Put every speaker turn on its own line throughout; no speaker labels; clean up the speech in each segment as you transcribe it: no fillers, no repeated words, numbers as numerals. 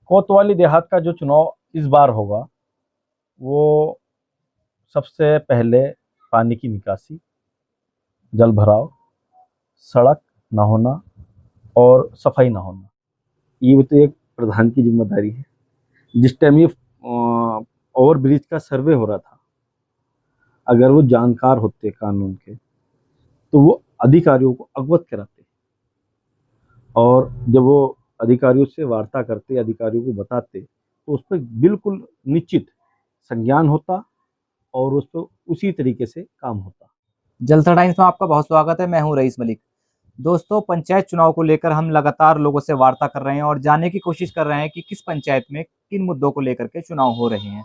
कोतवाली देहात का जो चुनाव इस बार होगा वो सबसे पहले पानी की निकासी, जल भराव, सड़क ना होना और सफाई ना होना, ये तो एक प्रधान की जिम्मेदारी है। जिस टाइम ये ओवर ब्रिज का सर्वे हो रहा था, अगर वो जानकार होते कानून के तो वो अधिकारियों को अवगत कराते, और जब वो अधिकारियों से वार्ता करते, अधिकारियों को बताते, तो उस पर बिल्कुल निश्चित संज्ञान होता और उस पर उसी तरीके से काम होता।
जलसा टाइम्स में आपका बहुत स्वागत है। मैं हूं रईस मलिक। दोस्तों, पंचायत चुनाव को लेकर हम लगातार लोगों से वार्ता कर रहे हैं और जानने की कोशिश कर रहे हैं कि किस पंचायत में किन मुद्दों को लेकर के चुनाव हो रहे हैं।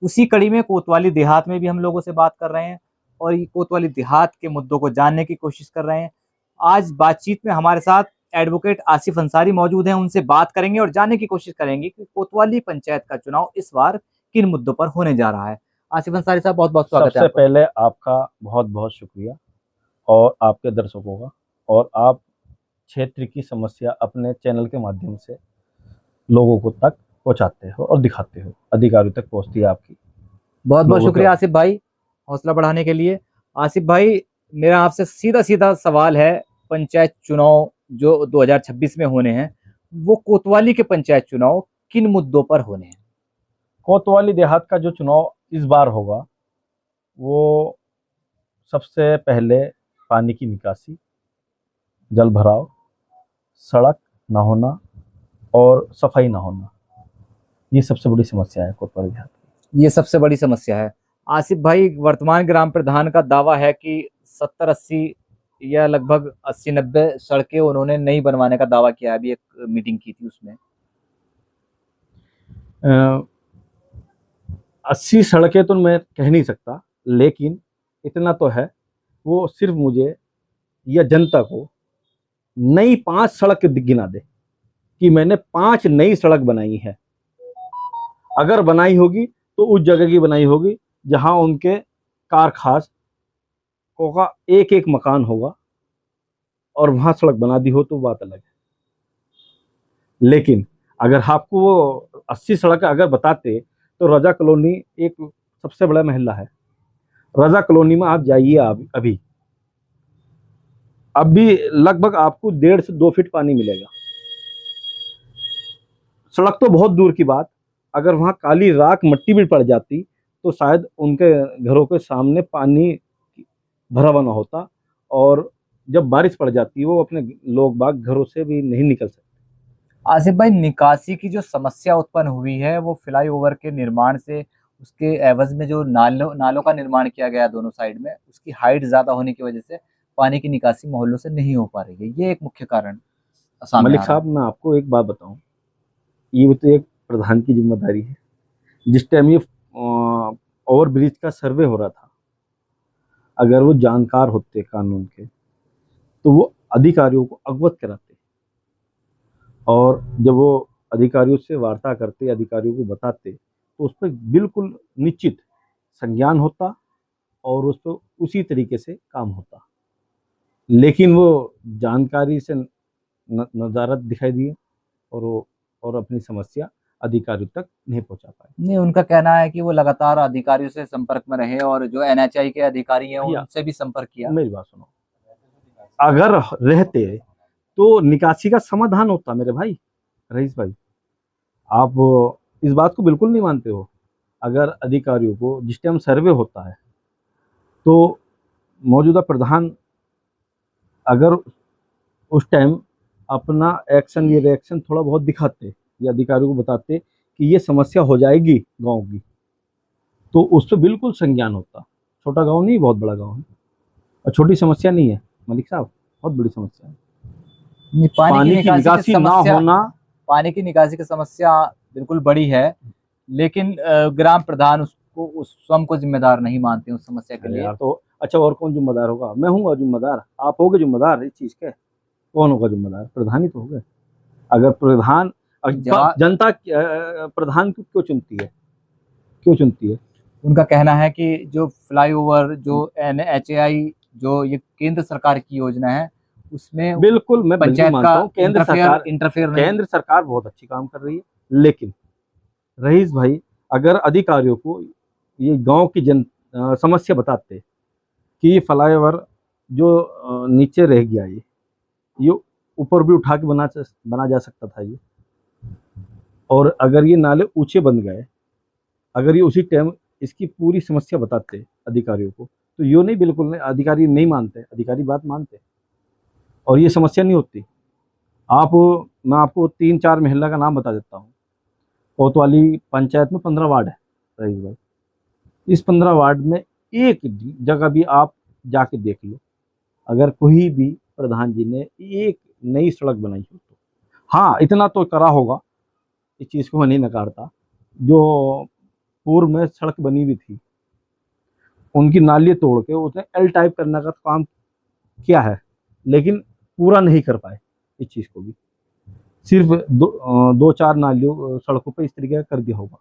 उसी कड़ी में कोतवाली देहात में भी हम लोगों से बात कर रहे हैं और ये कोतवाली देहात के मुद्दों को जानने की कोशिश कर रहे हैं। आज बातचीत में हमारे साथ एडवोकेट आसिफ अंसारी मौजूद हैं। उनसे बात करेंगे और जानने की कोशिश करेंगे कि कोतवाली पंचायत का चुनाव इस बार किन मुद्दों पर होने जा रहा है। आसिफ अंसारी साहब, बहुत बहुत स्वागत है
सबसे
आपका।
पहले आपका बहुत बहुत शुक्रिया और आपके दर्शकों का, और आप क्षेत्र की समस्या अपने चैनल के माध्यम से लोगों को तक पहुंचाते हो और दिखाते हो, अधिकारियों तक पहुंचती है आपकी।
बहुत बहुत शुक्रिया आसिफ भाई, हौसला बढ़ाने के लिए। आसिफ भाई, मेरा आपसे सीधा सीधा सवाल है। पंचायत चुनाव जो 2026 में होने हैं, वो कोतवाली के पंचायत चुनाव किन मुद्दों पर होने हैं?
कोतवाली देहात का जो चुनाव इस बार होगा वो सबसे पहले पानी की निकासी, जल भराव, सड़क ना होना और सफाई ना होना, ये सबसे बड़ी समस्या है कोतवाली देहात की।
ये सबसे बड़ी समस्या है। आसिफ भाई, वर्तमान ग्राम प्रधान का दावा है कि 70-80 या लगभग 80-90 सड़कें उन्होंने नई बनवाने का दावा किया है। अभी एक मीटिंग की थी उसमें
80 सड़कें तो मैं कह नहीं सकता, लेकिन इतना तो है, वो सिर्फ मुझे या जनता को नई 5 सड़क गिना दे कि मैंने 5 नई सड़क बनाई है। अगर बनाई होगी तो उस जगह की बनाई होगी जहां उनके कार खास का एक एक मकान होगा, और वहां सड़क बना दी हो तो बात अलग है। लेकिन अगर आपको वो 80 सड़क अगर बताते तो रजा कॉलोनी एक सबसे बड़ा मोहल्ला है। रजा कॉलोनी में आप जाइए, अभी भी लगभग आपको 1.5 से 2 फीट पानी मिलेगा। सड़क तो बहुत दूर की बात, अगर वहां काली राख मट्टी भी पड़ जाती तो शायद उनके घरों के सामने पानी भरा बना होता, और जब बारिश पड़ जाती वो अपने लोग बाग घरों से भी नहीं निकल सकते।
आसिफ भाई, निकासी की जो समस्या उत्पन्न हुई है वो फ्लाईओवर के निर्माण से, उसके एवज में जो नालों का निर्माण किया गया दोनों साइड में, उसकी हाइट ज्यादा होने की वजह से पानी की निकासी मोहल्लों से नहीं हो पा रही है। ये एक मुख्य कारण सामने
मलिक
आ रहा
साहब,
है।
मैं आपको एक बात बताऊं, ये भी तो एक प्रधान की जिम्मेदारी है। जिस टाइम ये ओवर ब्रिज का सर्वे हो रहा था, अगर वो जानकार होते कानून के तो वो अधिकारियों को अवगत कराते, और जब वो अधिकारियों से वार्ता करते, अधिकारियों को बताते, तो उस पर बिल्कुल निश्चित संज्ञान होता और उस पर उसी तरीके से काम होता। लेकिन वो जानकारी से नदारत दिखाई दिए, और अपनी समस्या अधिकारियों तक नहीं पहुंचा पाए।
नहीं, उनका कहना है कि वो लगातार अधिकारियों से संपर्क में रहे और जो एनएचआई के अधिकारी हैं
भैया
उनसे भी संपर्क किया।
मेरी बात सुनो, अगर रहते तो निकासी का समाधान होता मेरे भाई, रईस भाई। आप इस बात को बिल्कुल नहीं मानते हो। अगर अधिकारियों को जिस टाइम सर्वे होता है तो मौजूदा प्रधान अगर उस टाइम अपना एक्शन या रिएक्शन थोड़ा बहुत दिखाते या अधिकारियों को बताते कि ये समस्या हो जाएगी गांव की, तो उस पर बिल्कुल संज्ञान होता। छोटा गांव नहीं, बहुत बड़ा गांव है, और छोटी समस्या नहीं है मलिक साहब, बहुत बड़ी समस्या है।
नहीं,
पानी की निकासी ना होना,
पानी की निकासी की समस्या बिल्कुल बड़ी है, लेकिन ग्राम प्रधान उसको उस स्वयं को जिम्मेदार नहीं मानते उस समस्या के लिए।
यार तो अच्छा, और कौन जिम्मेदार होगा? मैं हूँगा जिम्मेदार, आप होगे जिम्मेदार इस चीज के? कौन होगा जिम्मेदार? प्रधान ही तो होगा। अगर प्रधान, जनता प्रधान को क्यों चुनती है, क्यों चुनती है?
उनका कहना है कि जो फ्लाईओवर, जो एनएचएआई, जो ये केंद्र सरकार की योजना है, उसमें
बिल्कुल मैं बिल्कुल
पंचायत
मानता
का
हूँ केंद्र
इंटरफेयर नहीं।
केंद्र सरकार बहुत अच्छी काम कर रही है, लेकिन रईस भाई अगर अधिकारियों को ये गांव की समस्या बताते कि ये फ्लाईओवर जो नीचे रह गया, ये ऊपर भी उठा के बना जा सकता था ये, और अगर ये नाले ऊंचे बन गए, अगर ये उसी टाइम इसकी पूरी समस्या बताते अधिकारियों को, तो यो नहीं, बिल्कुल नहीं, अधिकारी नहीं मानते, अधिकारी बात मानते और ये समस्या नहीं होती। मैं आपको 3-4 मोहल्ला का नाम बता देता हूँ। कोतवाली पंचायत में 15 वार्ड है रईस भाई। इस 15 वार्ड में एक जगह भी आप जाके देख लो, अगर कोई भी प्रधान जी ने एक नई सड़क बनाई हो तो। हाँ, इतना तो करा होगा, इस चीज़ को मैं नहीं नकारता, जो पूर्व में सड़क बनी हुई थी उनकी नालियाँ तोड़ के उसने एल टाइप करने का काम किया है, लेकिन पूरा नहीं कर पाए इस चीज़ को भी। सिर्फ 2-4 नालियों सड़कों पे इस तरीके का कर दिया होगा,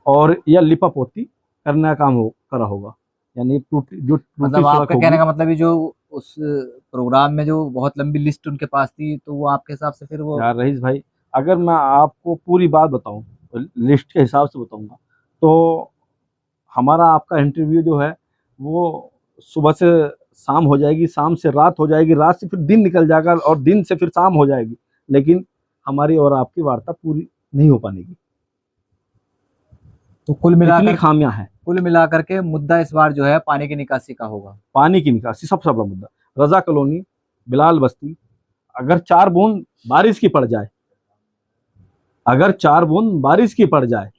और या लिपा पोती करने का काम करा होगा, यानी टूटी
मतलब
सड़क
आपका
होगी।
कहने का मतलब ये जो उस प्रोग्राम में जो बहुत लंबी लिस्ट उनके पास थी, तो वो आपके हिसाब से फिर वो
यार रईस भाई, अगर मैं आपको पूरी बात बताऊं, लिस्ट के हिसाब से बताऊंगा, तो हमारा आपका इंटरव्यू जो है वो सुबह से शाम हो जाएगी, शाम से रात हो जाएगी, रात से फिर दिन निकल जाएगा, और दिन से फिर शाम हो जाएगी, लेकिन हमारी और आपकी वार्ता पूरी नहीं हो पाएगी।
तो कुल मिलाकर
खामियां हैं।
कुल मिलाकर के मुद्दा इस बार जो है पानी की निकासी का होगा।
पानी की निकासी सबसे बड़ा मुद्दा। रजा कॉलोनी, बिलाल बस्ती, अगर 4 बूंद बारिश की पड़ जाए, अगर 4 बूंद बारिश की पड़ जाए,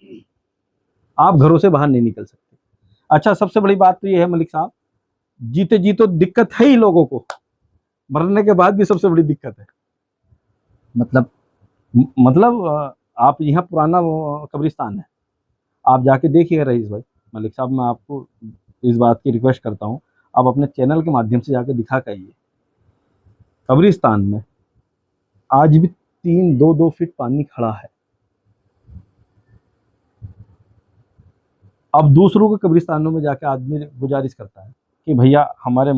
आप घरों से बाहर नहीं निकल सकते। अच्छा, सबसे बड़ी बात तो ये है मलिक साहब, जीते जी तो दिक्कत है ही लोगों को, मरने के बाद भी सबसे बड़ी दिक्कत है। मतलब आप यहाँ पुराना कब्रिस्तान है, आप जाके देखिएगा रईस भाई। मलिक साहब, मैं आपको इस बात की रिक्वेस्ट करता हूँ, आप अपने चैनल के माध्यम से जाके दिखा के आइए, कब्रिस्तान में आज भी 2-2 फीट पानी खड़ा है। अब दूसरों के कब्रिस्तानों में जाके आदमी गुजारिश करता है कि भैया हमारे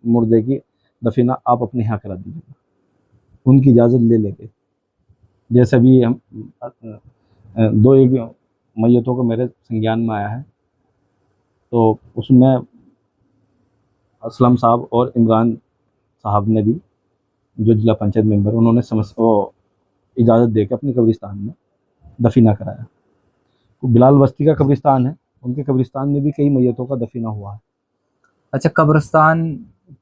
मुर्दे की दफीना आप अपने यहाँ करा दीजिएगा, उनकी इजाज़त ले लेके। जैसे भी हम 2-1 मैयतों को मेरे संज्ञान में आया है, तो उसमें असलम साहब और इमरान साहब ने भी, जो जिला पंचायत मेंबर, उन्होंने इजाज़त दे के अपने कब्रिस्तान में दफीना कराया। तो बिलाल बस्ती का कब्रिस्तान है, उनके कब्रिस्तान में भी कई मैयतों का दफीना हुआ है।
अच्छा, कब्रिस्तान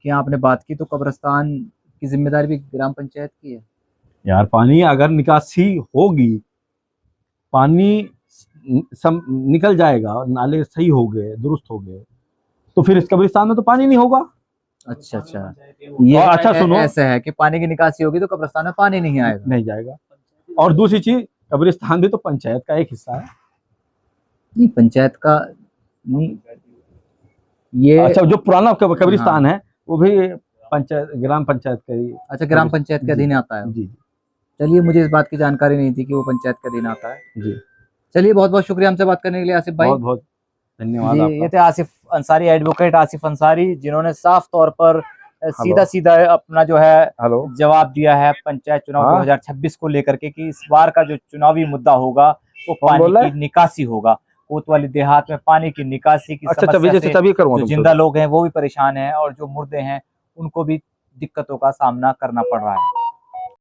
की आपने बात की, तो कब्रिस्तान की जिम्मेदारी भी ग्राम पंचायत की है।
यार, पानी अगर निकासी होगी, पानी सब निकल जाएगा, नाले सही हो गए, दुरुस्त हो गए, तो फिर इस कब्रिस्तान में तो पानी नहीं होगा।
अच्छा, ये
अच्छा सुनो,
ऐसा है कि पानी की निकासी होगी तो कब्रिस्तान में पानी नहीं आएगा,
नहीं जाएगा। और दूसरी चीज, कब्रिस्तान भी तो पंचायत का एक हिस्सा है।
नहीं, पंचायत का नहीं, ये
अच्छा, जो पुराना कब्रिस्तान है वो भी ग्राम पंचायत का ही।
अच्छा, ग्राम पंचायत के अधीन आता है।
जी।
चलिए, मुझे इस बात की जानकारी नहीं थी कि वो पंचायत के अधीन आता है।
जी,
चलिए, बहुत बहुत शुक्रिया हमसे बात करने के लिए आसिफ भाई।
बहुत बहुत धन्यवाद
जी,
आपका।
ये थे आसिफ अंसारी, एडवोकेट आसिफ अंसारी, जिन्होंने साफ तौर पर सीधा अपना जो है जवाब दिया है पंचायत चुनाव 2026 को लेकर के, कि इस बार का जो चुनावी मुद्दा होगा वो पानी की निकासी होगा। कोतवाली देहात में पानी की निकासी की समस्या से जो जिंदा लोग हैं वो भी परेशान हैं, और जो मुर्दे हैं उनको भी दिक्कतों का सामना करना पड़ रहा है।